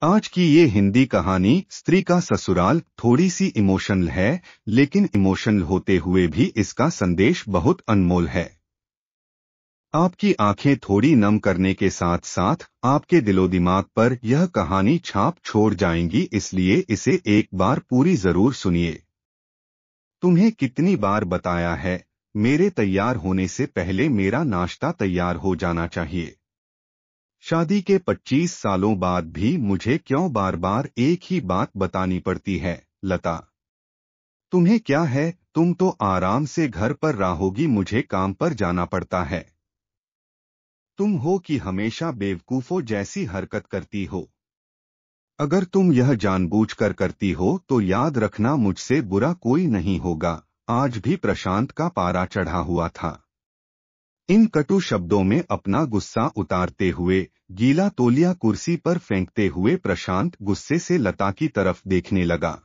आज की ये हिंदी कहानी स्त्री का ससुराल थोड़ी सी इमोशनल है, लेकिन इमोशनल होते हुए भी इसका संदेश बहुत अनमोल है। आपकी आंखें थोड़ी नम करने के साथ साथ आपके दिलो दिमाग पर यह कहानी छाप छोड़ जाएंगी, इसलिए इसे एक बार पूरी जरूर सुनिए। तुम्हें कितनी बार बताया है, मेरे तैयार होने से पहले मेरा नाश्ता तैयार हो जाना चाहिए। शादी के 25 सालों बाद भी मुझे क्यों बार बार एक ही बात बतानी पड़ती है, लता? तुम्हें क्या है, तुम तो आराम से घर पर रहोगी, मुझे काम पर जाना पड़ता है। तुम हो कि हमेशा बेवकूफों जैसी हरकत करती हो। अगर तुम यह जानबूझकर करती हो तो याद रखना, मुझसे बुरा कोई नहीं होगा। आज भी प्रशांत का पारा चढ़ा हुआ था। इन कटु शब्दों में अपना गुस्सा उतारते हुए, गीला तौलिया कुर्सी पर फेंकते हुए प्रशांत गुस्से से लता की तरफ देखने लगा।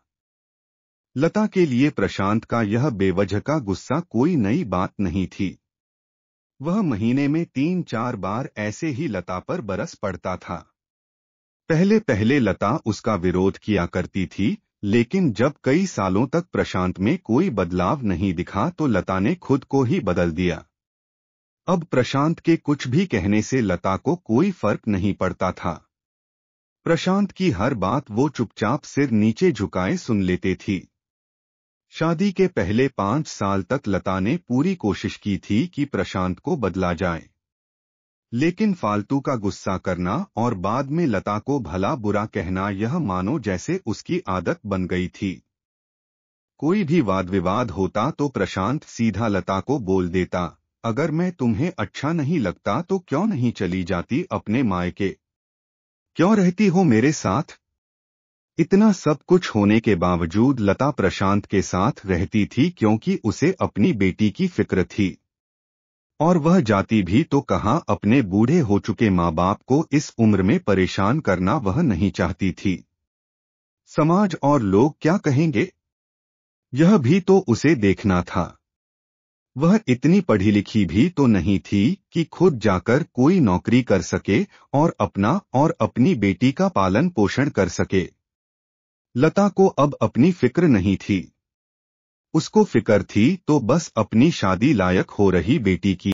लता के लिए प्रशांत का यह बेवजह का गुस्सा कोई नई बात नहीं थी। वह महीने में 3-4 बार ऐसे ही लता पर बरस पड़ता था। पहले पहले लता उसका विरोध किया करती थी, लेकिन जब कई सालों तक प्रशांत में कोई बदलाव नहीं दिखा तो लता ने खुद को ही बदल दिया। अब प्रशांत के कुछ भी कहने से लता को कोई फर्क नहीं पड़ता था। प्रशांत की हर बात वो चुपचाप सिर नीचे झुकाए सुन लेते थी। शादी के पहले 5 साल तक लता ने पूरी कोशिश की थी कि प्रशांत को बदला जाए, लेकिन फालतू का गुस्सा करना और बाद में लता को भला बुरा कहना, यह मानो जैसे उसकी आदत बन गई थी। कोई भी वाद विवाद होता तो प्रशांत सीधा लता को बोल देता, अगर मैं तुम्हें अच्छा नहीं लगता तो क्यों नहीं चली जाती अपने मायके? क्यों रहती हो मेरे साथ? इतना सब कुछ होने के बावजूद लता प्रशांत के साथ रहती थी क्योंकि उसे अपनी बेटी की फिक्र थी। और वह जाती भी तो कहाँ, अपने बूढ़े हो चुके माँ बाप को इस उम्र में परेशान करना वह नहीं चाहती थी। समाज और लोग क्या कहेंगे, यह भी तो उसे देखना था। वह इतनी पढ़ी लिखी भी तो नहीं थी कि खुद जाकर कोई नौकरी कर सके और अपना और अपनी बेटी का पालन पोषण कर सके। लता को अब अपनी फिक्र नहीं थी। उसको फिक्र थी तो बस अपनी शादी लायक हो रही बेटी की।